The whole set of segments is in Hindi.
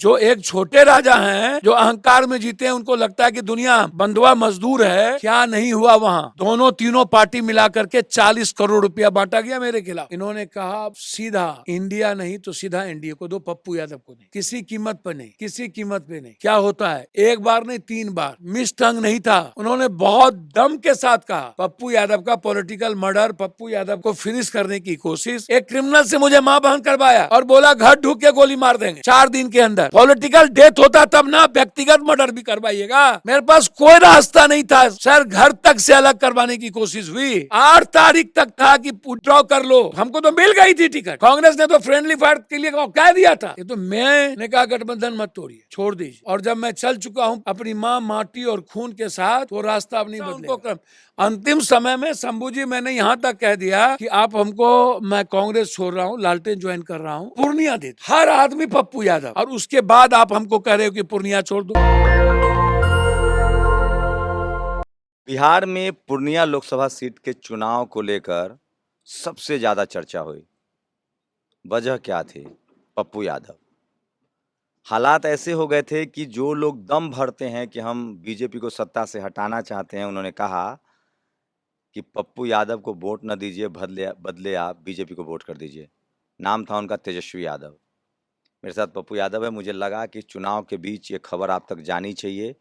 जो एक छोटे राजा हैं, जो अहंकार में जीते हैं, उनको लगता है कि दुनिया बंधुआ मजदूर है। क्या नहीं हुआ वहां, दोनों तीनों पार्टी मिलाकर के 40 करोड़ रुपया बांटा गया मेरे खिलाफ। इन्होंने कहा सीधा इंडिया नहीं तो सीधा एनडीए को दो, पप्पू यादव को नहीं, किसी कीमत पर नहीं, किसी कीमत पे नहीं। क्या होता है, एक बार नहीं 3 बार, मिस टंग नहीं था। उन्होंने बहुत दम के साथ कहा पप्पू यादव का पॉलिटिकल मर्डर, पप्पू यादव को फिनिश करने की कोशिश। एक क्रिमिनल से मुझे मां बहन करवाया और बोला घर ढूक के गोली मार देंगे 4 दिन के अंदर। पॉलिटिकल डेथ होता तब ना, व्यक्तिगत मर्डर भी करवाइएगा। मेरे पास कोई रास्ता नहीं था सर, घर तक से अलग करवाने की कोशिश हुई। 8 तारीख तक था कि विड्रॉ कर लो, हमको तो मिल गई थी टिकट। कांग्रेस ने तो फ्रेंडली फायर के लिए कह दिया था। ये तो मैंने कहा गठबंधन मत तोड़िए, छोड़ दीजिए। और जब मैं चल चुका हूं अपनी माँ माटी और खून के साथ, वो रास्ता अब नहीं बदलेगा। अंतिम समय में शंभू जी मैंने यहाँ तक कह दिया कि आप हमको, मैं कांग्रेस छोड़ रहा हूँ, लालटेन ज्वाइन कर रहा हूँ, पूर्णिया दे हर आदमी पप्पू यादव, और उसके बाद आप हमको कह रहे हो कि पूर्णिया छोड़ दो। बिहार में पूर्णिया लोकसभा सीट के चुनाव को लेकर सबसे ज्यादा चर्चा हुई। वजह क्या थी? पप्पू यादव। हालात ऐसे हो गए थे कि जो लोग दम भरते हैं कि हम बीजेपी को सत्ता से हटाना चाहते हैं, उन्होंने कहा कि पप्पू यादव को वोट न दीजिए, बदले बदले आप बीजेपी को वोट कर दीजिए। नाम था उनका तेजस्वी यादव। मेरे साथ पप्पू यादव है। मुझे लगा कि चुनाव के बीच ये खबर आप तक जानी चाहिए,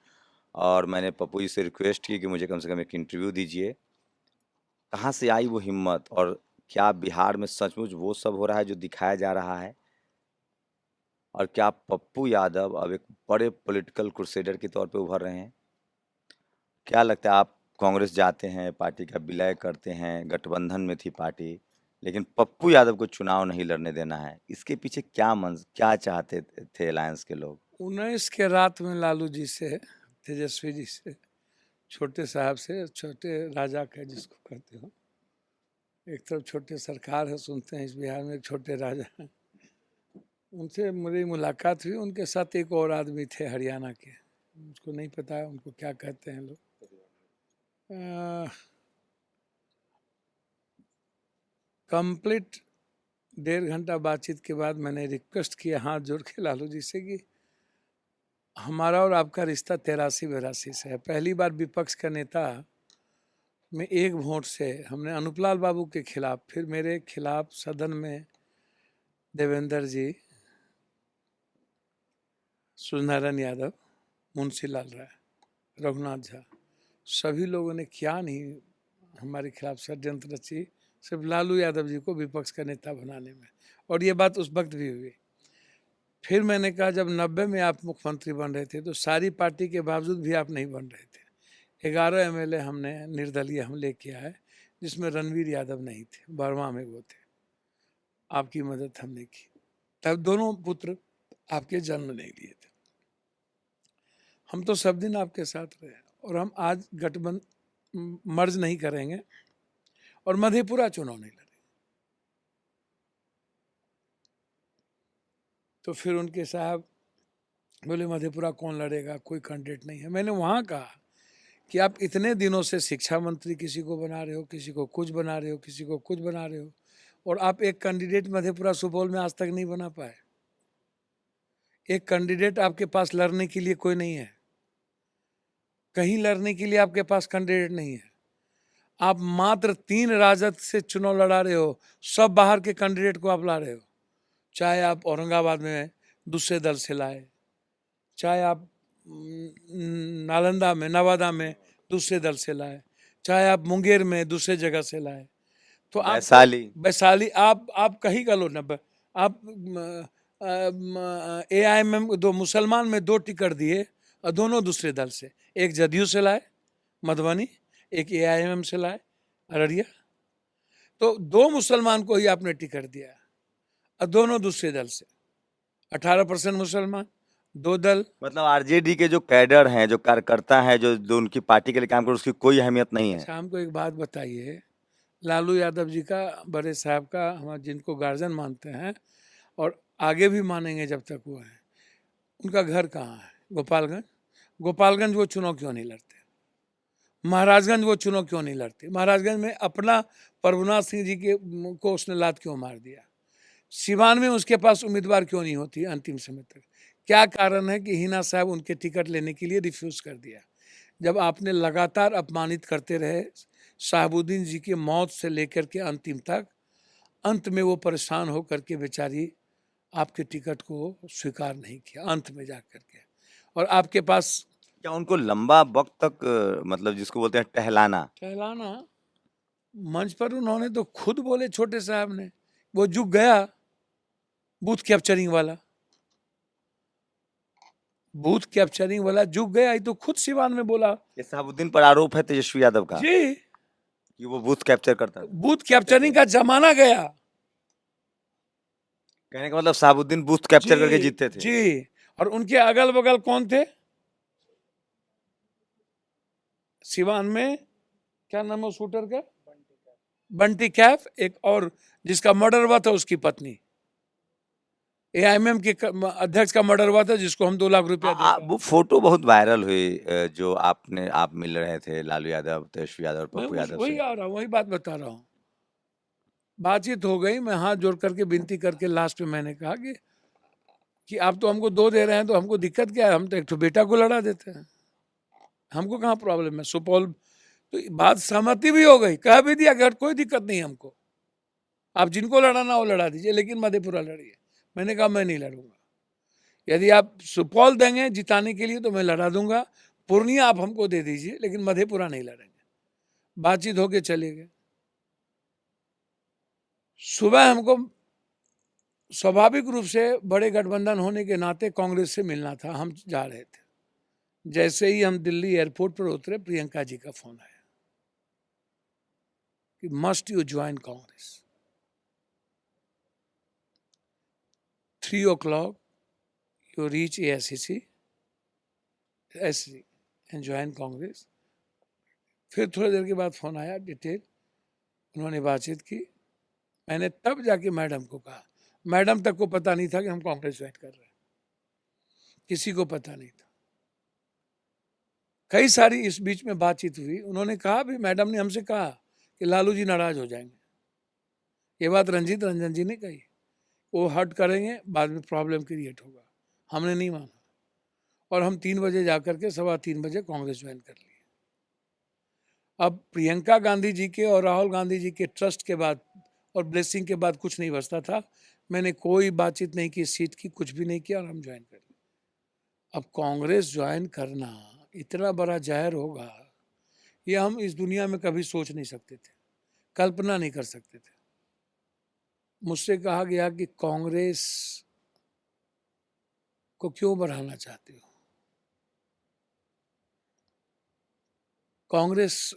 और मैंने पप्पू जी से रिक्वेस्ट की कि मुझे कम से कम एक इंटरव्यू दीजिए। कहाँ से आई वो हिम्मत, और क्या बिहार में सचमुच वो सब हो रहा है जो दिखाया जा रहा है? और क्या पप्पू यादव अब एक बड़े पॉलिटिकल क्रूसेडर के तौर पे उभर रहे हैं? क्या लगता है, आप कांग्रेस जाते हैं, पार्टी का विलय करते हैं, गठबंधन में थी पार्टी, लेकिन पप्पू यादव को चुनाव नहीं लड़ने देना है, इसके पीछे क्या चाहते थे अलायंस के लोग? 19 के रात में लालू जी से, तेजस्वी जी से, छोटे साहब से, छोटे राजा का जिसको कहते हो, एक तरफ छोटे सरकार है, सुनते हैं इस बिहार में एक छोटे राजा हैं, उनसे मेरी मुलाकात हुई। उनके साथ एक और आदमी थे हरियाणा के, मुझको नहीं पता है उनको क्या कहते हैं लोग। कंप्लीट 1.5 घंटा बातचीत के बाद मैंने रिक्वेस्ट किया हाथ जोड़ के लालू जी से कि हमारा और आपका रिश्ता 83-82 से है। पहली बार विपक्ष का नेता में एक वोट से हमने अनुपलाल बाबू के खिलाफ, फिर मेरे खिलाफ सदन में देवेंद्र जी, सूर्यनारायण यादव, मुंशी लाल राय, रघुनाथ झा, सभी लोगों ने क्या नहीं हमारे खिलाफ षड्यंत्र रची, सिर्फ लालू यादव जी को विपक्ष का नेता बनाने में। और ये बात उस वक्त भी हुई। फिर मैंने कहा जब 90 में आप मुख्यमंत्री बन रहे थे तो सारी पार्टी के बावजूद भी आप नहीं बन रहे थे। 11 एमएलए हमने निर्दलीय हमले किया है, जिसमें रणवीर यादव नहीं थे, बर्मा में वो थे। आपकी मदद हमने की, तब दोनों पुत्र आपके जन्म नहीं लिए थे। हम तो सब दिन आपके साथ रहे, और हम आज गठबंधन मर्ज नहीं करेंगे और मधेपुरा चुनाव नहीं लड़ेंगे। तो फिर उनके साहब बोले मधेपुरा कौन लड़ेगा, कोई कैंडिडेट नहीं है। मैंने वहाँ कहा कि आप इतने दिनों से शिक्षा मंत्री किसी को बना रहे हो, किसी को कुछ बना रहे हो, किसी को कुछ बना रहे हो, और आप एक कैंडिडेट मधेपुरा सुपौल में आज तक नहीं बना पाए। एक कैंडिडेट आपके पास लड़ने के लिए कोई नहीं है, कहीं लड़ने के लिए आपके पास कैंडिडेट नहीं है। आप मात्र 3 राजद से चुनाव लड़ा रहे हो, सब बाहर के कैंडिडेट को आप ला रहे हो। चाहे आप औरंगाबाद में दूसरे दल से लाए, चाहे आप नालंदा में, नवादा में दूसरे दल से लाए, चाहे आप मुंगेर में दूसरे जगह से लाए, तो आप वैशाली आप कहीं का लो न। आप AIMM 2 मुसलमान में 2 टिकट दिए और दोनों दूसरे दल से, एक जदयू से लाए मधुबनी, एक AIMM से लाए अररिया। तो 2 मुसलमान को ही आपने टिकट दिया और दोनों दूसरे दल से। 18% मुसलमान, 2 दल। मतलब आरजेडी के जो कैडर हैं, जो कार्यकर्ता हैं, जो उनकी पार्टी के लिए काम कर, उसकी कोई अहमियत नहीं है। अच्छा, हमको एक बात बताइए, लालू यादव जी का, बड़े साहब का, हम जिनको गार्जियन मानते हैं और आगे भी मानेंगे जब तक वो है, उनका घर कहाँ है? गोपालगंज। गोपालगंज वो चुनाव क्यों नहीं लड़ते? महाराजगंज वो चुनाव क्यों नहीं लड़ते? महाराजगंज में अपना प्रभुनाथ सिंह जी के को उसने लात क्यों मार दिया? सिवान में उसके पास उम्मीदवार क्यों नहीं होती अंतिम समय तक? क्या कारण है कि हिना साहब उनके टिकट लेने के लिए रिफ्यूज कर दिया? जब आपने लगातार अपमानित करते रहे शहाबुद्दीन जी की मौत से लेकर के अंतिम तक, अंत में वो परेशान होकर के बेचारी आपके टिकट को स्वीकार नहीं किया अंत में जा करके। और आपके पास क्या उनको लंबा वक्त तक मतलब जिसको बोलते हैं टहलाना, कहलाना, मंच पर उन्होंने तो खुद बोले, छोटे साहब ने, वो झुक गया, बूथ कैप्चरिंग वाला, बूथ कैप्चरिंग वाला झुक गया, ये तो खुद सिवान में बोला। ये शहाबुद्दीन पर आरोप है तेजस्वी यादव का जी, कि वो बूथ कैप्चर करता था। बूथ कैप्चरिंग का जमाना गया। कहने का मतलब शहाबुद्दीन बूथ कैप्चर करके जी जीतते थे। जी, और उनके अगल बगल कौन थे सिवान में? क्या नाम है उस शूटर का? बंटी कैफ। एक और जिसका मर्डर हुआ था उसकी पत्नी, एआईएमएम के अध्यक्ष का मर्डर हुआ था जिसको हम 2 लाख रुपया देकर। वो फोटो बहुत वायरल हुई जो आप मिल रहे थे लालू यादव, तेजस्वी यादव और मैं पप्पू यादव वही से। आ रहा हूँ, वही बात बता रहा हूँ। बातचीत हो गई, मैं हाथ जोड़ करके विनती करके लास्ट में मैंने कहा कि आप तो हमको 2 दे रहे हैं तो हमको दिक्कत क्या है? हम तो एक तो बेटा को लड़ा देते हैं, हमको कहाँ प्रॉब्लम है? सुपौल तो बात सहमति भी हो गई, कह भी दिया कि कोई दिक्कत नहीं हमको, आप जिनको लड़ाना हो लड़ा दीजिए, लेकिन मधेपुरा लड़िए। मैंने कहा मैं नहीं लड़ूंगा, यदि आप सुपौल देंगे जिताने के लिए तो मैं लड़ा दूंगा, पूर्णिया आप हमको दे दीजिए, लेकिन मधेपुरा नहीं लड़ेंगे। बातचीत होके चले गए। सुबह हमको स्वाभाविक रूप से बड़े गठबंधन होने के नाते कांग्रेस से मिलना था, हम जा रहे थे। जैसे ही हम दिल्ली एयरपोर्ट पर उतरे, प्रियंका जी का फोन आया कि must you join Congress, 3 o'clock you reach AICC and join Congress. फिर थोड़ी देर के बाद फोन आया, डिटेल उन्होंने बातचीत की। मैंने तब जाके मैडम को कहा, मैडम तक को पता नहीं था कि हम कांग्रेस ज्वाइन कर रहे हैं, किसी को पता नहीं था। कई सारी इस बीच में बातचीत हुई, उन्होंने कहा भी, मैडम ने हमसे कहा कि लालू जी नाराज हो जाएंगे, ये बात रंजीत रंजन जी ने कही, वो हट करेंगे, बाद में प्रॉब्लम क्रिएट होगा। हमने नहीं माना और हम 3 बजे जाकर के 3:15 बजे कांग्रेस ज्वाइन कर लिए। अब प्रियंका गांधी जी के और राहुल गांधी जी के ट्रस्ट के बाद और ब्लेसिंग के बाद कुछ नहीं बचता था। मैंने कोई बातचीत नहीं की सीट की, कुछ भी नहीं किया और हम ज्वाइन कर लिए। अब कांग्रेस ज्वाइन करना इतना बड़ा जहर होगा, ये हम इस दुनिया में कभी सोच नहीं सकते थे, कल्पना नहीं कर सकते थे। मुझसे कहा गया कि कांग्रेस को क्यों बढ़ाना चाहते हो? कांग्रेस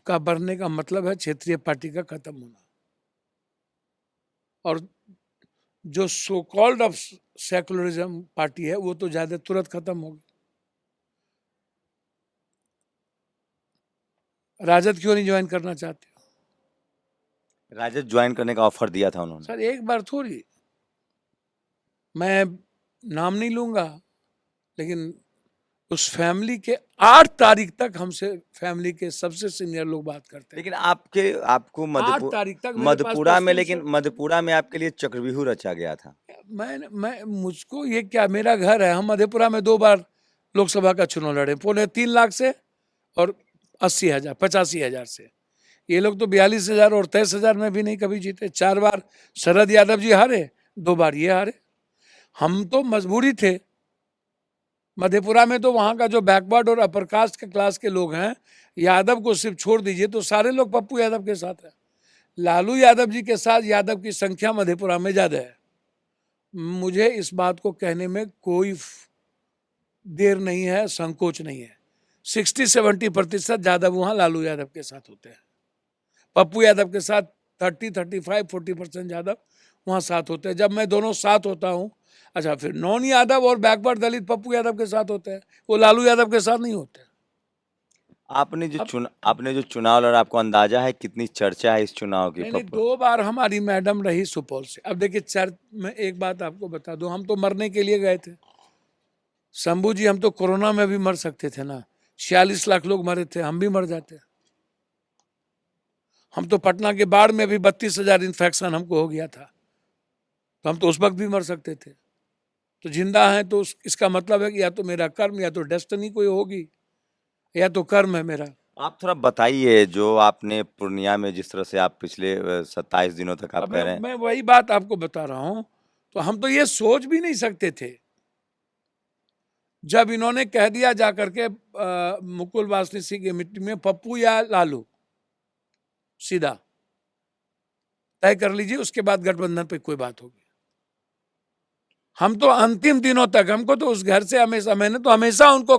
का बढ़ने का मतलब है क्षेत्रीय पार्टी का खत्म होना, और जो so called off secularism party है वो तो ज्यादा तुरंत खत्म होगी। राजद क्यों नहीं ज्वाइन करना चाहते हो? राजद ज्वाइन करने का ऑफर दिया था उन्होंने। सर एक बार थोड़ी, मैं नाम नहीं लूंगा, लेकिन उस फैमिली के 8 तारीख तक हमसे फैमिली के सबसे सीनियर लोग बात करते हैं। लेकिन आपको 8 तारीख तक मेरे पास मधेपुरा में, पर्सनल लेकिन मधेपुरा में आपके लिए चक्रव्यूह रचा गया था। मैं मुझको ये क्या, मेरा घर है, हम मधेपुरा में 2 बार लोकसभा का चुनाव लड़े, 3.25 लाख से और 80,000 85,000 से। ये लोग तो 42,000 और 23,000 में भी नहीं कभी जीते। 4 बार शरद यादव जी हारे, 2 बार ये हारे। हम तो मजबूरी थे। मधेपुरा में तो वहां का जो बैकवर्ड और अपर कास्ट के क्लास के लोग हैं, यादव को सिर्फ छोड़ दीजिए तो सारे लोग पप्पू यादव के साथ है। लालू यादव जी के साथ यादव की संख्या मधेपुरा में ज्यादा है। मुझे इस बात को कहने में कोई देर नहीं है, संकोच नहीं है। 60-70% यादव वहां लालू यादव के साथ होते हैं, पप्पू यादव के साथ 30-35-40% यादव वहां साथ होते हैं। जब मैं दोनों साथ होता हूं, अच्छा फिर नॉन यादव और बैकवर्ड दलित पप्पू यादव के साथ होते हैं, वो लालू यादव के साथ नहीं होते। आपने जो चुनाव लड़ा, आपको अंदाजा है कितनी चर्चा है इस चुनाव की? नहीं, 2 बार हमारी मैडम रही सुपौल से। अब देखिए चर्च में एक बात आपको बता दूं, हम तो मरने के लिए गए थे। शंभू जी, हम तो कोरोना में भी मर सकते थे ना, 46 लाख लोग मरे थे, हम भी मर जाते। हम तो पटना के बाढ़ में भी 32,000 इन्फेक्शन हमको हो गया था, तो हम तो उस वक्त भी मर सकते थे। तो जिंदा हैं तो इसका मतलब है कि या तो मेरा कर्म या तो डेस्टिनी कोई होगी, या तो कर्म है मेरा। आप थोड़ा बताइए जो आपने पूर्णिया में जिस तरह से आप पिछले 27 दिनों तक आप अब कह रहे हैं। मैं वही बात आपको बता रहा हूं, तो हम तो ये सोच भी नहीं सकते थे जब इन्होंने कह दिया जाकर के मुकुल वासनिक की मिट्टी में पप्पू या लालू, सीधा तय कर लीजिए, उसके बाद गठबंधन पे कोई बात होगी। हम तो अंतिम दिनों तक, हमको तो उस घर से हमेशा, मैंने तो हमेशा उनको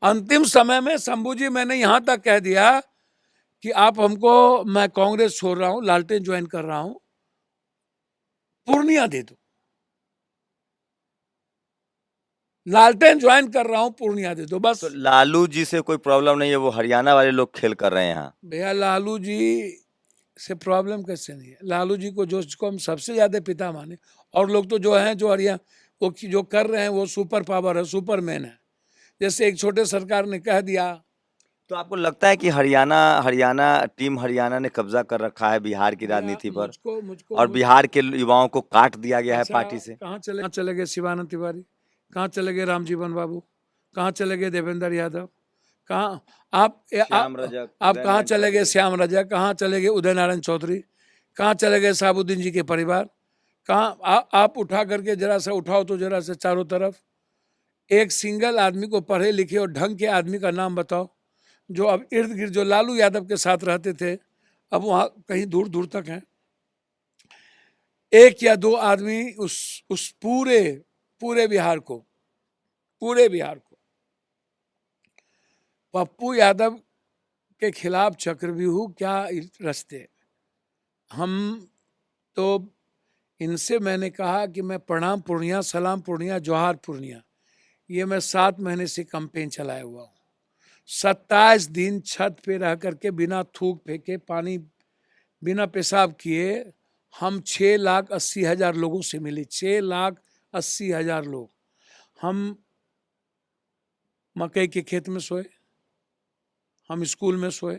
अंतिम समय में शंभू जी मैंने यहां तक कह दिया कि आप हमको, मैं कांग्रेस छोड़ रहा हूं, लालटेन ज्वाइन कर रहा हूं, पूर्णिया दे दो, लालटेन ज्वाइन कर रहा हूं, पूर्णिया दे दो बस। तो लालू जी से कोई प्रॉब्लम नहीं है, वो हरियाणा वाले लोग खेल कर रहे हैं यहाँ। भैया लालू जी से प्रॉब्लम कैसे नहीं है? लालू जी को जिसको हम सबसे ज्यादा पिता माने, और लोग तो जो हैं, जो हरियाणा वो जो कर रहे हैं वो सुपर पावर है, सुपरमैन है। जैसे एक छोटे सरकार ने कह दिया। तो आपको लगता है कि हरियाणा हरियाणा टीम हरियाणा ने कब्जा कर रखा है बिहार की भैया राजनीति पर, मुझको मुझको और मुझ बिहार के युवाओं को काट दिया गया है अच्छा, पार्टी से। कहाँ चले गए शिवानंद तिवारी, कहाँ चले गए रामजीवन बाबू, कहाँ चले गए देवेंद्र यादव, कहाँ श्याम रजक, आप उदय कहाँ नारायण चले गए चौधरी। श्याम रजक, कहाँ चले गए उदय नारायण चौधरी, कहाँ चले गए साबुद्दीन जी के परिवार, कहाँ आप उठा करके जरा सा उठाओ तो जरा सा चारों तरफ एक सिंगल आदमी को पढ़े लिखे और ढंग के आदमी का नाम बताओ जो अब इर्द गिर्द जो लालू यादव के साथ रहते थे अब वहां कहीं दूर दूर तक हैं। एक या दो आदमी उस पूरे पूरे बिहार को, पूरे बिहार को पप्पू यादव के खिलाफ चक्रव्यूह क्या रचते। हम तो इनसे मैंने कहा कि मैं प्रणाम पूर्णिया, सलाम पूर्णिया, जोहार पूर्णिया, ये मैं 7 महीने से कैंपेन चलाया हुआ हूँ। 27 दिन छत पे रह करके बिना थूक फेंके, पानी बिना पेशाब किए हम 6,80,000 लोगों से मिले। 6,80,000 लोग। हम मकई के खेत में सोए, हम स्कूल में सोए,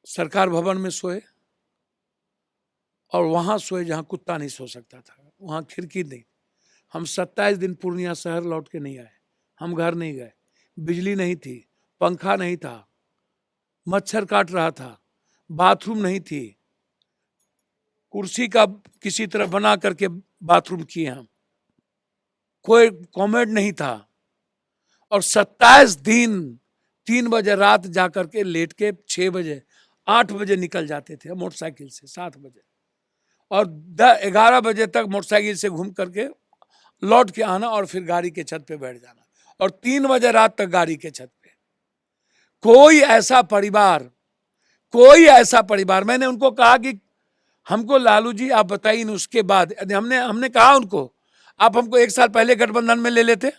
सरकार भवन में सोए, और वहां सोए जहां कुत्ता नहीं सो सकता था, वहां खिड़की नहीं। हम 27 दिन पूर्णिया शहर लौट के नहीं आए, हम घर नहीं गए, बिजली नहीं थी, पंखा नहीं था, मच्छर काट रहा था, बाथरूम नहीं थी, कुर्सी का किसी तरह बना करके बाथरूम किए हम, कोई कॉमेड नहीं था। और 27 दिन 3 बजे रात जाकर के लेट के 6 बजे 8 बजे निकल जाते थे मोटरसाइकिल से, 7 बजे, और 11 बजे तक मोटरसाइकिल से घूम करके लौट के आना और फिर गाड़ी के छत पे बैठ जाना, और 3 बजे रात तक गाड़ी के छत पे। कोई ऐसा परिवार, कोई ऐसा परिवार, मैंने उनको कहा कि हमको लालू जी आप बताइए, उसके बाद हमने हमने कहा उनको, आप हमको 1 साल पहले गठबंधन में ले लेते,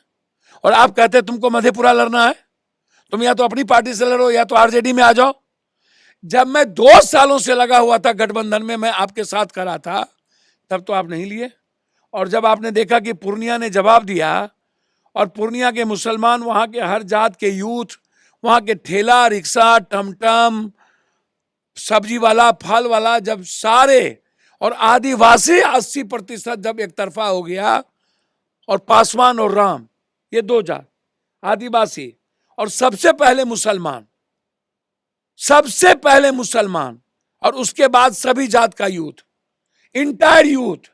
और आप कहते तुमको मधेपुरा लड़ना है, तुम या तो अपनी पार्टी से लड़ो या तो आरजेडी में आ जाओ। जब मैं 2 सालों से लगा हुआ था गठबंधन में, मैं आपके साथ खड़ा था, तब तो आप नहीं लिए। और जब आपने देखा कि पूर्णिया ने जवाब दिया, और पूर्णिया के मुसलमान, वहां के हर जात के यूथ, वहां के ठेला रिक्शा टमटम सब्जी वाला फल वाला, जब सारे, और आदिवासी 80% जब एक तरफा हो गया, और पासवान और राम, ये 2 जात, आदिवासी और सबसे पहले मुसलमान, सबसे पहले मुसलमान, और उसके बाद सभी जात का youth, entire youth,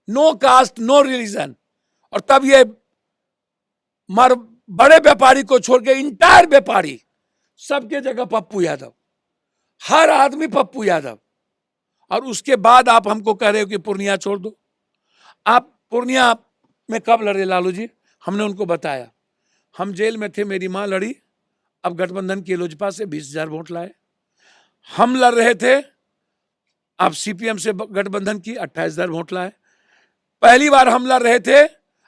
no caste no religion. और तब ये बड़े व्यापारी को छोड़ के इंटायर व्यापारी, सबके जगह पप्पू यादव, हर आदमी पप्पू यादव। और उसके बाद आप हमको कह रहे हो कि पूर्णिया छोड़ दो। आप पूर्णिया में कब लड़े लालू जी? हमने उनको बताया, हम जेल में थे, मेरी मां लड़ी, अब गठबंधन की लोजपा से 20,000 वोट लाए। हम लड़ रहे थे, आप सीपीएम से गठबंधन की 28,000 वोट लाए। पहली बार हम लड़ रहे थे,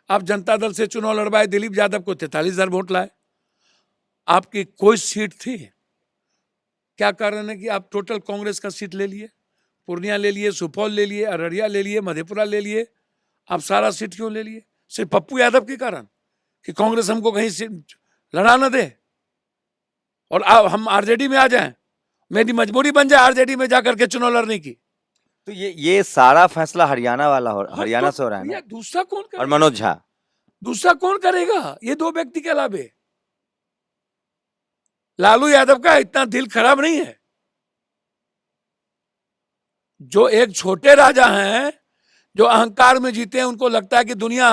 आप जनता दल से चुनाव लड़वाए, दिलीप यादव को 43,000 वोट लाए। आपकी कोई सीट थी? क्या कारण है कि आप टोटल कांग्रेस का सीट ले लिए? पूर्णिया ले लिए, सुपौल ले लिए, अररिया ले लिए, मधेपुरा ले लिए, आप सारा सीट क्यों ले लिए? सिर्फ पप्पू यादव के कारण, कि कांग्रेस हमको कहीं से लड़ा ना दे और हम आरजेडी में आ जाएं, मेरी मजबूरी बन जाए आरजेडी में जाकर के चुनाव लड़ने की। तो ये सारा फैसला हरियाणा वाला हो, हाँ, हरियाणा तो से हो रहा है भैया ना? दूसरा कौन और करेगा? मनोज झा। दूसरा कौन करेगा ये दो व्यक्ति के अलावे? लालू यादव का इतना दिल खराब नहीं है। जो एक छोटे राजा हैं, जो अहंकार में जीते हैं, उनको लगता है कि दुनिया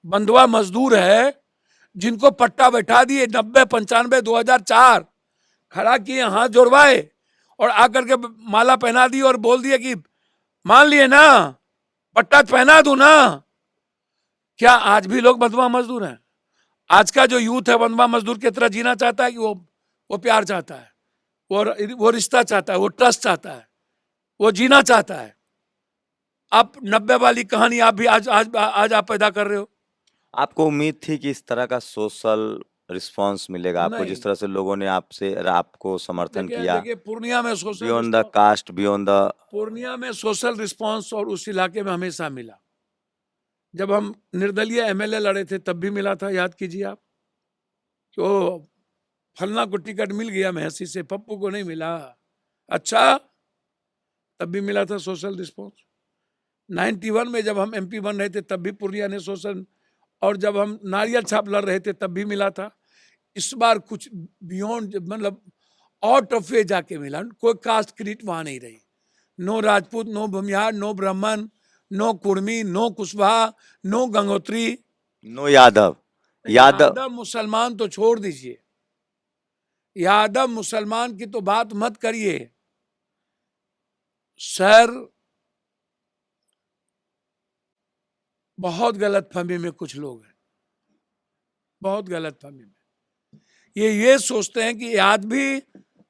बंधुआ मजदूर है, जिनको पट्टा बैठा दिए 90 95 2004 खड़ा किए, हाथ जोड़वाए और आकर के माला पहना दी और बोल दिए कि मान लिए ना, पट्टा पहना दूं ना। क्या आज भी लोग बंधुआ मजदूर हैं? आज का जो यूथ है बंधुआ मजदूर की तरह जीना चाहता है कि वो प्यार चाहता है, वो रिश्ता चाहता है, वो ट्रस्ट चाहता है, वो जीना चाहता है। आप 90 वाली कहानी आप भी आज आप पैदा कर रहे हो। आपको उम्मीद थी कि इस तरह का सोशल रिस्पांस मिलेगा आपको, नहीं, जिस तरह से लोगों ने आपको समर्थन देखिए किया, देखिए पूर्णिया में social beyond the response, caste, beyond the. Purnia में सोशल रिस्पांस और उस इलाके में हमेशा मिला। जब हम निर्दलीय एमएलए लड़े थे तब भी मिला था, याद कीजिए आप। तो फलना को टिकट मिल गया महसी से, पप्पू को नहीं मिला, अच्छा, तब भी मिला था सोशल रिस्पांस। 91 में जब हम एमपी बन रहे थे तब भी पूर्णिया ने सोशल, और जब हम नारियल छाप लड़ रहे थे तब भी मिला था। इस बार कुछ बियॉन्ड, मतलब आउट ऑफ वे जाके मिला। कोई कास्ट क्रीट वहां नहीं रही। No Rajput, no Bhumihar, no Brahmin, no Kurmi, no Kushwaha, no Gangotri, no Yadav. Yadav. Yadav मुसलमान तो छोड़ दीजिए, यादव मुसलमान की तो बात मत करिए सर। बहुत गलत फहमी में कुछ लोग हैं, बहुत गलत फहमी में। ये सोचते हैं कि आज भी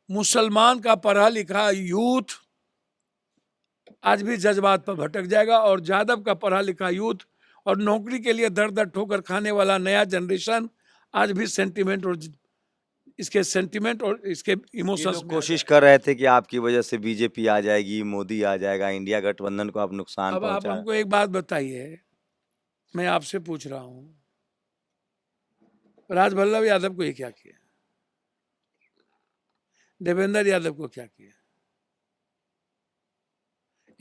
मुसलमान का पढ़ा लिखा यूथ आज भी जज्बात पर भटक जाएगा, और यादव का पढ़ा लिखा यूथ और नौकरी के लिए दर दर ठोकर खाने वाला नया जनरेशन आज भी सेंटिमेंट और इसके ये इमोशंस लोग में आ कोशिश जाएगा। कर रहे थे कि आपकी वजह से बीजेपी आ जाएगी, मोदी आ जाएगा, इंडिया गठबंधन को आप नुकसान अब आप पहुंचा। हमको एक बात बताइए, मैं आपसे पूछ रहा हूं, राजवल्लभ यादव को ये क्या किया? देवेंद्र यादव को क्या किया?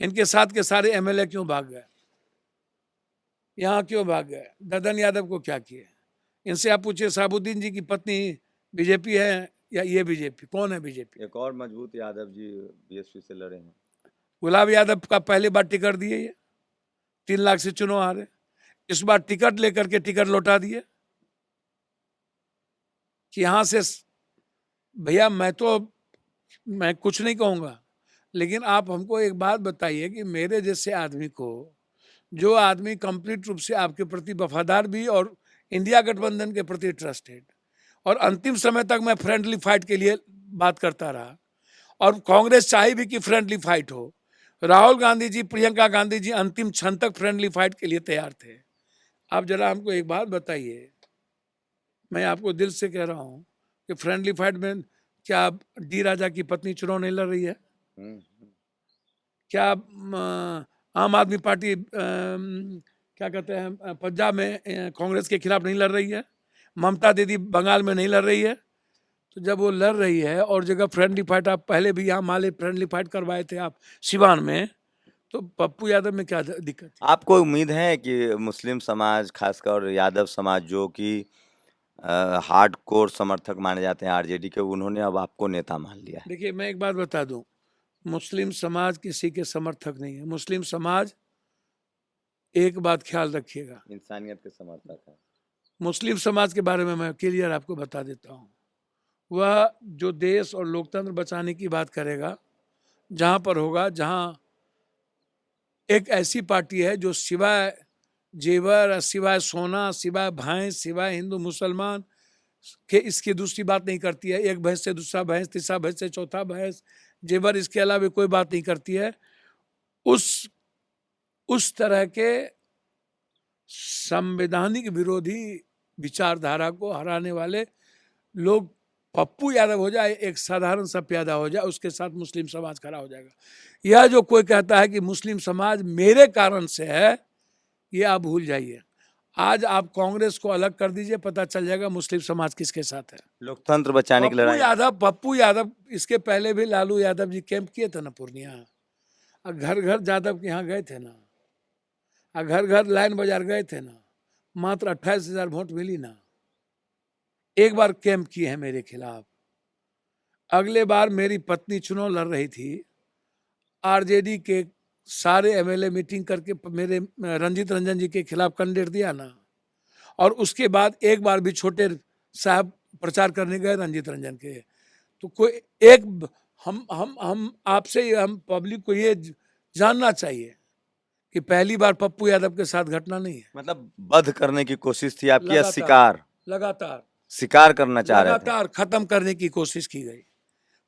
इनके साथ के सारे एमएलए क्यों भाग गए? यहाँ क्यों भाग गए? ददन यादव को क्या किया? इनसे आप पूछिए, साबुद्दीन जी की पत्नी बीजेपी है या ये बीजेपी? कौन है बीजेपी? एक और मजबूत यादव जी बीएसपी से लड़े हैं। गुलाब यादव का पहले बार टिकट दिए, ये 3 लाख से चुनाव हारे, इस बार टिकट लेकर के टिकट लौटा दिए कि यहां से। भैया मैं कुछ नहीं कहूंगा, लेकिन आप हमको एक बात बताइए कि मेरे जैसे आदमी को, जो आदमी कंप्लीट रूप से आपके प्रति वफादार भी और इंडिया गठबंधन के प्रति ट्रस्टेड, और अंतिम समय तक मैं फ्रेंडली फाइट के लिए बात करता रहा, और कांग्रेस चाहे भी कि फ्रेंडली फाइट हो, राहुल गांधी जी, प्रियंका गांधी जी अंतिम क्षण तक फ्रेंडली फाइट के लिए तैयार थे। आप जरा हमको एक बात बताइए, मैं आपको दिल से कह रहा हूं कि फ्रेंडली फाइट में क्या डी राजा की पत्नी चुनाव नहीं लड़ रही है? क्या आम आदमी पार्टी क्या कहते हैं पंजाब में कांग्रेस के खिलाफ नहीं लड़ रही है? ममता दीदी बंगाल में नहीं लड़ रही है? तो जब वो लड़ रही है और जगह फ्रेंडली फाइट, आप पहले भी यहाँ माले फ्रेंडली फाइट करवाए थे आप सिवान में, तो पप्पू यादव में क्या दिक्कत थी? आपको उम्मीद है कि मुस्लिम समाज, खासकर यादव समाज, जो कि हार्ड कोर समर्थक माने जाते हैं आरजेडी के, उन्होंने अब आपको नेता मान लिया है? देखिए मैं एक बात बता दूं, मुस्लिम समाज किसी के समर्थक नहीं है। मुस्लिम समाज, एक बात ख्याल रखिएगा, इंसानियत के समर्थक है। मुस्लिम समाज के बारे में मैं क्लियर आपको बता देता हूँ, वह जो देश और लोकतंत्र बचाने की बात करेगा, जहां पर होगा, जहां एक ऐसी पार्टी है जो सिवाय जेवर, सिवाय सोना, सिवाय भैंस, सिवाय हिंदू मुसलमान के इसकी दूसरी बात नहीं करती है, एक भैंस से दूसरा भैंस, तीसरा भैंस से चौथा भैंस, जेवर, इसके अलावा कोई बात नहीं करती है। उस तरह के संवैधानिक विरोधी विचारधारा को हराने वाले लोग, पप्पू यादव हो जाए, एक साधारण सा प्यादा हो जाए, उसके साथ मुस्लिम समाज खड़ा हो जाएगा। यह जो कोई कहता है कि मुस्लिम समाज मेरे कारण से है, ये आप भूल जाइए। आज आप कांग्रेस को अलग कर दीजिए, पता चल जाएगा मुस्लिम समाज किसके साथ है। लोकतंत्र बचाने की लड़ाई। पप्पू यादव, इसके पहले भी लालू यादव जी कैंप किए थे ना पूर्णिया, घर घर यादव के यहाँ गए थे ना, घर घर लाइन बाजार गए थे ना, मात्र 28,000 वोट मिली ना। एक बार कैंप किए हैं मेरे खिलाफ। अगले बार मेरी पत्नी चुनाव लड़ रही थी, आरजेडी के सारे एमएलए मीटिंग करके मेरे रंजीत रंजन जी के खिलाफ कैंडिडेट दिया ना। और उसके बाद एक बार भी छोटे साहब प्रचार करने गए रंजीत रंजन के, तो कोई एक हम आपसे हम पब्लिक को ये जानना चाहिए कि पहली बार पप्पू यादव के साथ घटना नहीं है। मतलब वध करने की कोशिश थी आपकी या लगातार शिकार लगातार करना चाह रहे थे? लगातार खत्म करने की कोशिश की गई।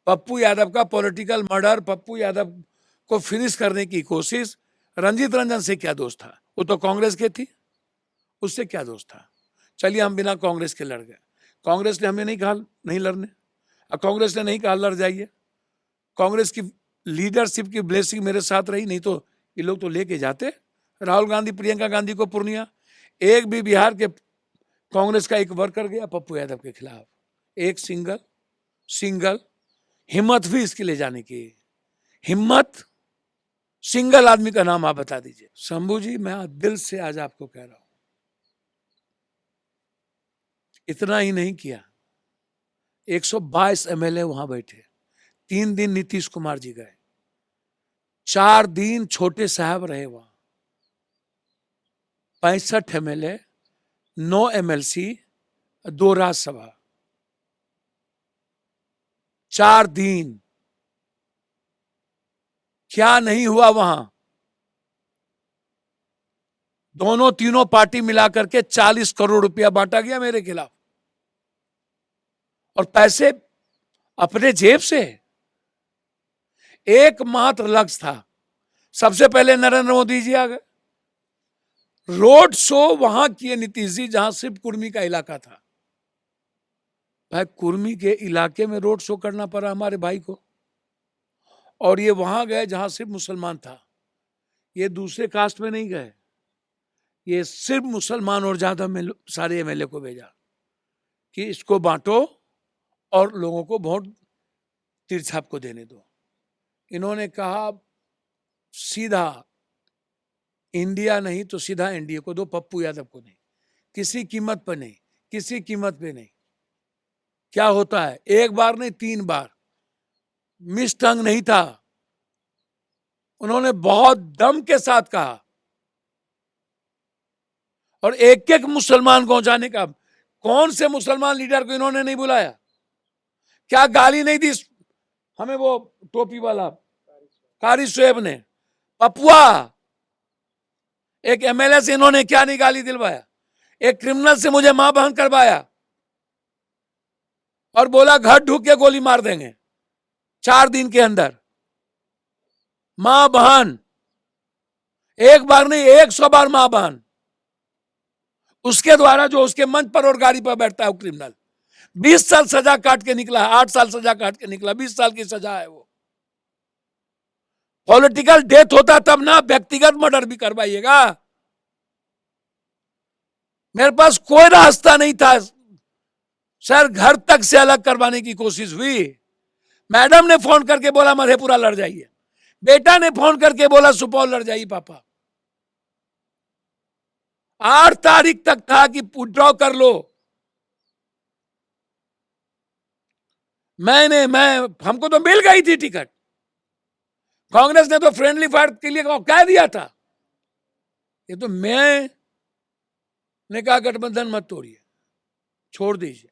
पप्पू यादव का पॉलिटिकल मर्डर, पप्पू यादव को फिनिश करने की कोशिश। रंजीत रंजन से क्या दोष था? वो तो कांग्रेस के थी, उससे क्या दोष था? चलिए हम बिना कांग्रेस के लड़ गए। कांग्रेस ने हमें नहीं कहा नहीं लड़ने, और कांग्रेस ने नहीं कहा लड़ जाइए। कांग्रेस की लीडरशिप की ब्लेसिंग मेरे साथ रही, नहीं तो ये लोग तो लेके जाते राहुल गांधी, प्रियंका गांधी को पूर्णिया। एक भी बिहार के कांग्रेस का एक वर्कर गया पप्पू यादव के खिलाफ, एक सिंगल हिम्मत भी इसके ले जाने की हिम्मत, सिंगल आदमी का नाम आप बता दीजिए। शंभू जी, मैं दिल से आज आपको कह रहा हूं, इतना ही नहीं किया, 122 एमएलए वहां बैठे। 3 दिन नीतीश कुमार जी गए, 4 दिन छोटे साहब रहे वहां। 65 एमएलए, 9 एमएलसी, 2 राज्यसभा, 4 दिन। क्या नहीं हुआ वहां? दोनों तीनों पार्टी मिलाकर के 40 करोड़ रुपया बांटा गया मेरे खिलाफ, और पैसे अपने जेब से। एकमात्र लक्ष्य था, सबसे पहले नरेंद्र मोदी जी आ गए, रोड शो वहां किए नीतीश जी, जहां सिर्फ कुर्मी का इलाका था। भाई, कुर्मी के इलाके में रोड शो करना पड़ा हमारे भाई को, और ये वहां गए जहां सिर्फ मुसलमान था। ये दूसरे कास्ट में नहीं गए, ये सिर्फ मुसलमान और ज्यादा में सारे एमएलए को भेजा कि इसको बांटो और लोगों को वोट तिरछाप को देने दो। इन्होंने कहा सीधा इंडिया नहीं तो सीधा एनडीए को दो, पप्पू यादव को नहीं, किसी कीमत पर नहीं, किसी कीमत पे नहीं। क्या होता है, एक बार नहीं 3 बार। मिस टंग नहीं था, उन्होंने बहुत दम के साथ कहा, और एक एक मुसलमान को जाने का। कौन से मुसलमान लीडर को इन्होंने नहीं बुलाया? क्या गाली नहीं दी हमें वो टोपी वाला कारी शोएब ने? पपुआ, एक एमएलए से इन्होंने क्या नहीं गाली दिलवाया? एक क्रिमिनल से मुझे मां बहन करवाया और बोला घर ढूक के गोली मार देंगे 4 दिन के अंदर। मां बहन, एक बार नहीं 100 बार मां बहन। उसके द्वारा जो उसके मंच पर और गाड़ी पर बैठता है वो क्रिमिनल 20 साल सजा काट के निकला है, 8 साल सजा काट के निकला, 20 साल की सजा है वो। पॉलिटिकल डेथ होता तब ना, व्यक्तिगत मर्डर भी करवाइएगा। मेरे पास कोई रास्ता नहीं था सर, घर तक से अलग करवाने की कोशिश हुई। मैडम ने फोन करके बोला मधेपुरा लड़ जाइए, बेटा ने फोन करके बोला सुपौल लड़ जाइए पापा। 8 तारीख तक था कि विड्रॉ कर लो। हमको तो मिल गई थी टिकट, कांग्रेस ने तो फ्रेंडली फायर के लिए कह दिया था। ये तो ने कहा गठबंधन मत तोड़िए, छोड़ दीजिए।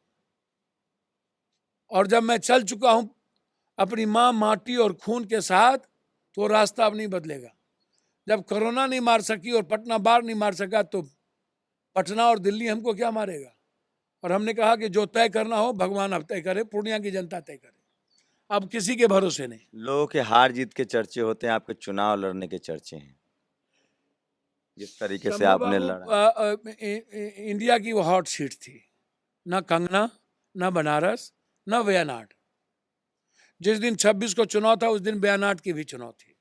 और जब मैं चल चुका हूं अपनी मां माटी और खून के साथ, तो रास्ता अब नहीं बदलेगा। जब कोरोना नहीं मार सकी और पटना बाढ़ नहीं मार सका, तो पटना और दिल्ली हमको क्या मारेगा? और हमने कहा कि जो तय करना हो भगवान अब तय करे, पूर्णिया की जनता तय करे, अब किसी के भरोसे नहीं। लोगों के हार जीत के चर्चे होते हैं, आपके चुनाव लड़ने के चर्चे हैं। जिस तरीके से आपने लड़ा, इंडिया की वो हॉट सीट थी, ना कंगना, ना बनारस, ना वायनाड। जिस दिन 26 को चुनाव था उस दिन वायनाड की भी चुनाव थी,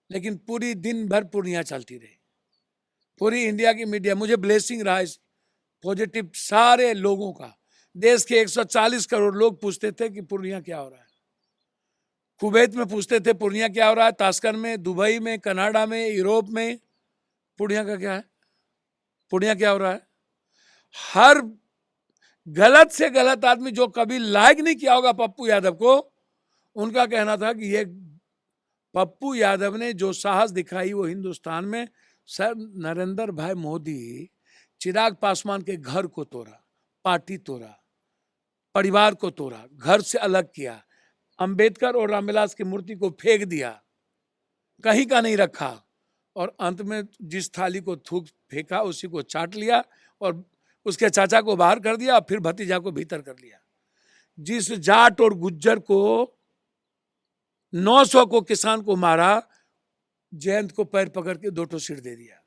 लेकिन पूरी दिन भर पूर्णिया चलती रही। पूरी इंडिया की मीडिया, मुझे ब्लेसिंग रहा इस पॉजिटिव सारे लोगों का। देश के 140 करोड़ लोग पूछते थे कि पूर्णिया क्या हो रहा है। कुवैत में पूछते थे पूर्णिया क्या हो रहा है, ताशकंद में, दुबई में, कनाडा में, यूरोप में, पूर्णिया का क्या है, पूर्णिया क्या हो रहा है। हर गलत से गलत आदमी जो कभी लाइक नहीं किया होगा पप्पू यादव को, उनका कहना था कि ये पप्पू यादव ने जो साहस दिखाई वो हिंदुस्तान में। सर नरेंद्र भाई मोदी चिराग पासवान के घर को तोड़ा, पार्टी तोड़ा, परिवार को तोड़ा, घर से अलग किया, अंबेडकर और रामविलास की मूर्ति को फेंक दिया, कहीं का नहीं रखा, और अंत में जिस थाली को थूक फेंका उसी को चाट लिया और उसके चाचा को बाहर कर दिया, फिर भतीजा को भीतर कर लिया। जिस जाट और गुज्जर को 900 को किसान को मारा, जयंत को पैर पकड़ के 2 सीट दे दिया।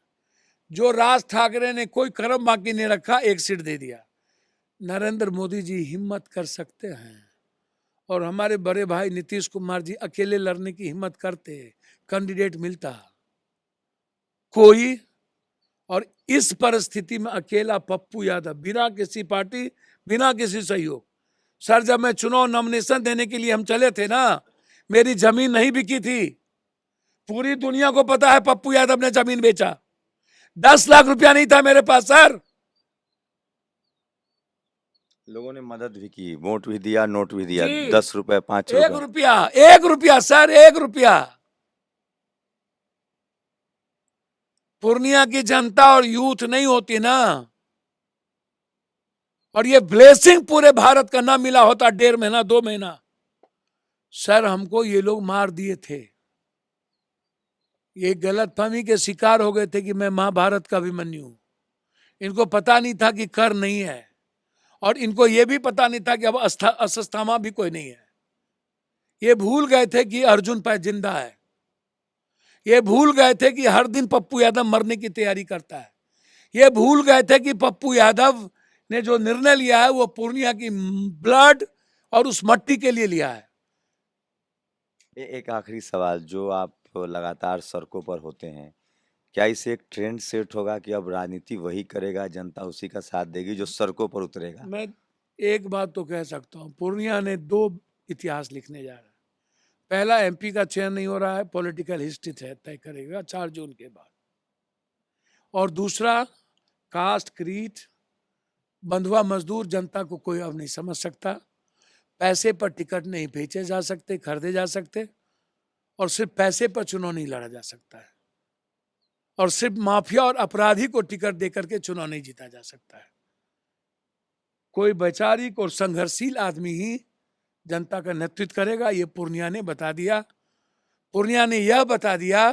जो राज ठाकरे ने कोई कर्म बाकी नहीं रखा, 1 सीट दे दिया। नरेंद्र मोदी जी हिम्मत कर सकते हैं, और हमारे बड़े भाई नीतीश कुमार जी अकेले लड़ने की हिम्मत करते, कैंडिडेट मिलता कोई, और इस परिस्थिति में अकेला पप्पू यादव बिना किसी पार्टी, बिना किसी सहयोग। सर जब मैं चुनाव नॉमिनेशन देने के लिए हम चले थे ना, मेरी जमीन नहीं बिकी थी। पूरी दुनिया को पता है पप्पू यादव ने जमीन बेचा, 10 लाख रुपया नहीं था मेरे पास सर। लोगों ने मदद भी की, वोट भी दिया, नोट भी दिया, जी। 10 रुपए, 5 1 रुपए। रुपया, 1 रुपया सर, 1 रुपया। पूर्णिया की जनता और यूथ नहीं होती ना, और ये ब्लेसिंग पूरे भारत का ना मिला होता 1.5 महीना 2 महीना, सर हमको ये लोग मार दिए थे। ये गलतफहमी के शिकार हो गए थे कि मैं महाभारत का अभिमन्यु हूं। इनको पता नहीं था कि कर नहीं है, और इनको ये भी पता नहीं था कि अब अश्वत्थामा भी कोई नहीं है। ये भूल गए थे कि अर्जुन पर जिंदा है। ये भूल गए थे कि हर दिन पप्पू यादव मरने की तैयारी करता है। ये भूल गए थे कि पप्पू यादव ने जो निर्णय लिया है वो पूर्णिया की ब्लड और उस मट्टी के लिए लिया है। एक आखिरी सवाल, जो आप लगातार सड़कों पर होते हैं, क्या इसे एक ट्रेंड सेट होगा कि अब राजनीति वही करेगा, जनता उसी का साथ देगी जो सड़कों पर उतरेगा? मैं एक बात तो कह सकता हूँ, पूर्णिया ने 2 इतिहास लिखने जा रहा है। पहला, एमपी का चयन नहीं हो रहा है, पॉलिटिकल हिस्ट्री तय करेगा 4 जून के बाद। और दूसरा, कास्ट, क्रीड, बंधुआ मजदूर जनता को कोई अब नहीं समझ सकता। पैसे पर टिकट नहीं बेचे जा सकते, खरीदे जा सकते, और सिर्फ पैसे पर चुनाव नहीं लड़ा जा सकता है, और सिर्फ माफिया और अपराधी को टिकट देकर के चुनाव नहीं जीता जा सकता है। कोई वैचारिक और संघर्षशील आदमी ही जनता का नेतृत्व करेगा, ये पूर्णिया ने बता दिया। पूर्णिया ने यह बता दिया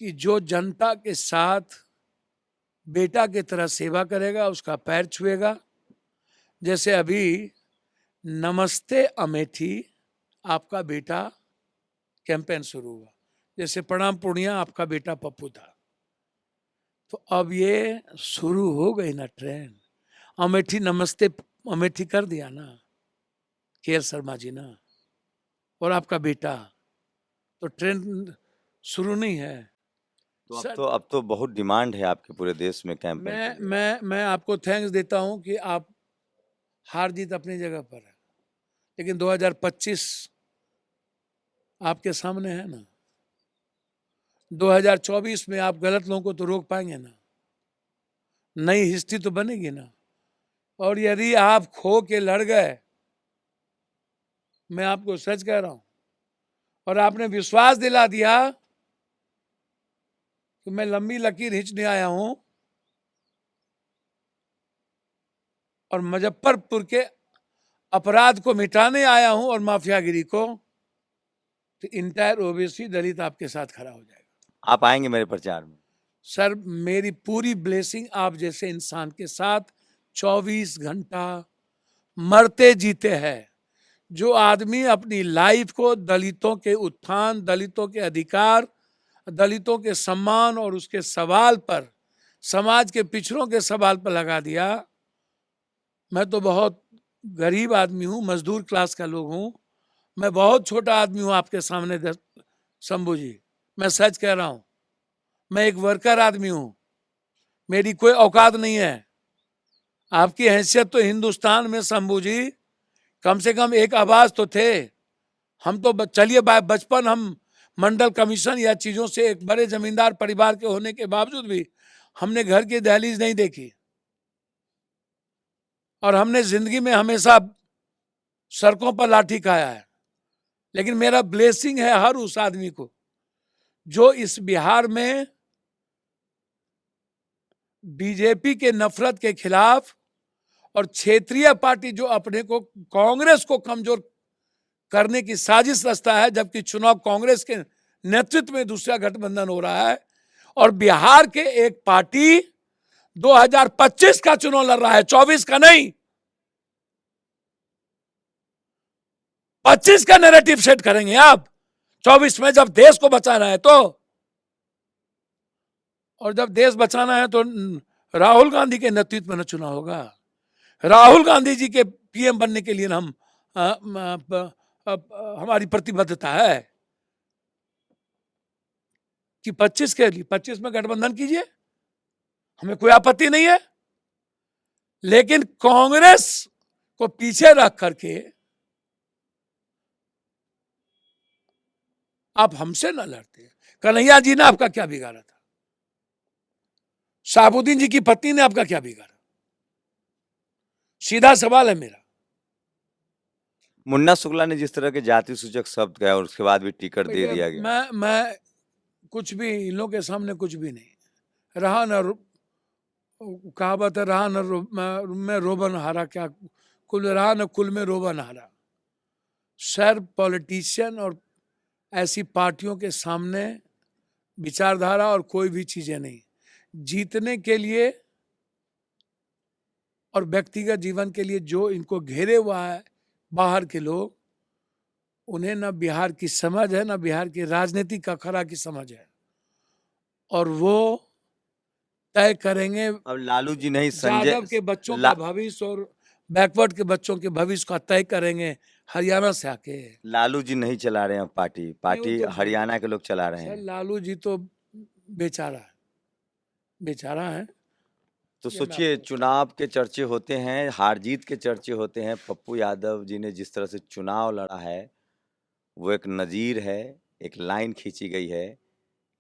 कि जो जनता के साथ बेटा की तरह सेवा करेगा उसका पैर छुएगा। जैसे अभी नमस्ते अमेठी आपका बेटा कैंपेन शुरू हुआ, जैसे प्रणाम पूर्णिया आपका बेटा पप्पू था, तो अब ये शुरू हो गई ना ट्रेन। अमेठी नमस्ते अमेठी कर दिया ना के शर्मा जी ना, और आपका बेटा, तो ट्रेन शुरू नहीं है। तो अब तो बहुत डिमांड है आपके पूरे देश में कैंपेन के लिए। मैं आपको थैंक्स देता हूं कि आप, हार जीत अपनी जगह पर है, लेकिन 2025 आपके सामने है ना। 2024 में आप गलत लोगों को तो रोक पाएंगे ना, नई हिस्ट्री तो बनेगी ना। और यदि आप खो के लड़ गए, मैं आपको सच कह रहा हूं, और आपने विश्वास दिला दिया कि मैं लंबी लकीर खींचने आया हूं और मुजफ्फरपुर के अपराध को मिटाने आया हूं और माफियागिरी को, तो इंटायर ओबीसी दलित आपके साथ खड़ा हो जाएगा। आप आएंगे मेरे प्रचार में? सर मेरी पूरी ब्लेसिंग आप जैसे इंसान के साथ 24 घंटा मरते जीते हैं। जो आदमी अपनी लाइफ को दलितों के उत्थान, दलितों के अधिकार, दलितों के सम्मान और उसके सवाल पर, समाज के पिछड़ों के सवाल पर लगा दिया। मैं तो बहुत गरीब आदमी हूं, मजदूर क्लास का लोग हूं, मैं बहुत छोटा आदमी हूं आपके सामने शंभू जी, मैं सच कह रहा हूं। मैं एक वर्कर आदमी हूं, मेरी कोई औकात नहीं है। आपकी हैसियत तो हिंदुस्तान में शंभू जी कम से कम एक आवाज तो थे। हम तो चलिए बचपन हम मंडल कमीशन या चीजों से एक बड़े जमींदार परिवार के होने के बावजूद भी हमने घर की दहलीज नहीं देखी, और हमने जिंदगी में हमेशा सड़कों पर लाठी खाया है। लेकिन मेरा ब्लेसिंग है हर उस आदमी को जो इस बिहार में बीजेपी के नफरत के खिलाफ और क्षेत्रीय पार्टी जो अपने को कांग्रेस को कमजोर करने की साजिश रचता है, जबकि चुनाव कांग्रेस के नेतृत्व में दूसरा गठबंधन हो रहा है, और बिहार के एक पार्टी 2025 का चुनाव लड़ रहा है, 24 का नहीं, 25 का नैरेटिव सेट करेंगे आप 24 में, जब देश को बचाना है तो। और जब देश बचाना है तो राहुल गांधी के नेतृत्व में न चुनाव होगा। राहुल गांधी जी के पीएम बनने के लिए हम हमारी प्रतिबद्धता है कि 25 में गठबंधन कीजिए, हमें कोई आपत्ति नहीं है। लेकिन कांग्रेस को पीछे रख करके आप हमसे ना लड़ते। कन्हैया जी ने आपका क्या बिगाड़ा था? शहाबुद्दीन जी की पत्नी ने आपका क्या बिगाड़ा? सीधा सवाल है मेरा। मुन्ना शुक्ला ने जिस तरह के जाति सूचक शब्द कहे और उसके बाद भी टिकट दे दिया गया। मैं कुछ भी इन लोगों के सामने कुछ भी नहीं रहा। न कहावत है, रहा न में रोबन हारा, क्या कुल रहा न कुल में रोबन हारा। सर पॉलिटिशियन और ऐसी पार्टियों के सामने विचारधारा और कोई भी चीजें नहीं। जीतने के लिए और व्यक्तिगत जीवन के लिए जो इनको घेरे हुआ है बाहर के लोग, उन्हें न बिहार की समझ है, न बिहार की राजनीतिक अखड़ा की समझ है, और वो तय करेंगे। अब लालू जी नहीं, संजय यादव के बच्चों का भविष्य और बैकवर्ड के बच्चों के भविष्य का तय करेंगे हरियाणा से आके। लालू जी नहीं चला रहे हैं पार्टी हरियाणा के लोग चला रहे हैं। लालू जी तो बेचारा है। तो सोचिए, चुनाव के चर्चे होते हैं, हार जीत के चर्चे होते हैं। पप्पू यादव जी ने जिस तरह से चुनाव लड़ा है वो एक नजीर है, एक लाइन खींची गई है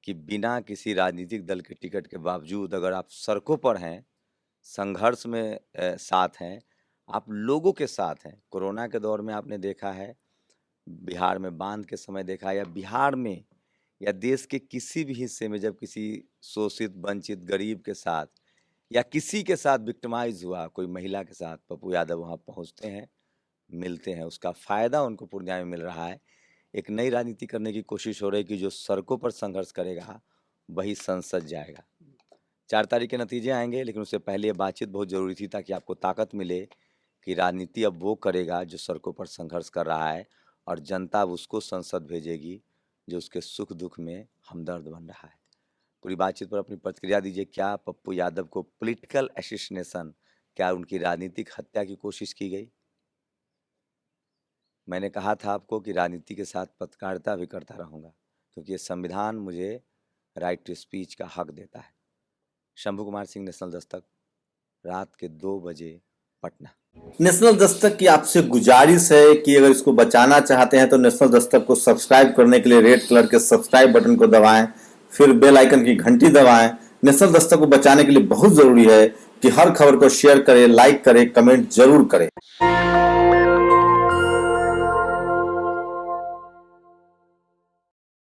कि बिना किसी राजनीतिक दल के टिकट के बावजूद अगर आप सड़कों पर हैं, संघर्ष में साथ हैं, आप लोगों के साथ हैं। कोरोना के दौर में आपने देखा है, बिहार में बांध के समय देखा, या बिहार में या देश के किसी भी हिस्से में जब किसी शोषित वंचित गरीब के साथ या किसी के साथ विक्टिमाइज हुआ, कोई महिला के साथ, पप्पू यादव वहाँ पहुँचते हैं, मिलते हैं। उसका फ़ायदा उनको पूर्णिया में मिल रहा है। एक नई राजनीति करने की कोशिश हो रही है कि जो सड़कों पर संघर्ष करेगा वही संसद जाएगा। 4 तारीख के नतीजे आएंगे, लेकिन उससे पहले ये बातचीत बहुत ज़रूरी थी ताकि आपको ताकत मिले कि राजनीति अब वो करेगा जो सड़कों पर संघर्ष कर रहा है, और जनता अब उसको संसद भेजेगी जो उसके सुख दुख में हमदर्द बन रहा है। पूरी बातचीत पर अपनी प्रतिक्रिया दीजिए। क्या पप्पू यादव को पॉलिटिकल असैसिनेशन, क्या उनकी राजनीतिक हत्या की कोशिश की गई? मैंने कहा था आपको कि राजनीति के साथ पत्रकारिता भी करता रहूँगा, क्योंकि ये संविधान मुझे राइट टू स्पीच का हक देता है। शंभू कुमार सिंह, नेशनल दस्तक, रात के 2 बजे, पटना। नेशनल दस्तक की आपसे गुजारिश है कि अगर इसको बचाना चाहते हैं तो नेशनल दस्तक को सब्सक्राइब करने के लिए रेड कलर के सब्सक्राइब बटन को दबाएं, फिर बेल आइकन की घंटी दबाएं। नेशनल दस्तक को बचाने के लिए बहुत जरूरी है कि हर खबर को शेयर करें, लाइक करें, कमेंट जरूर करें।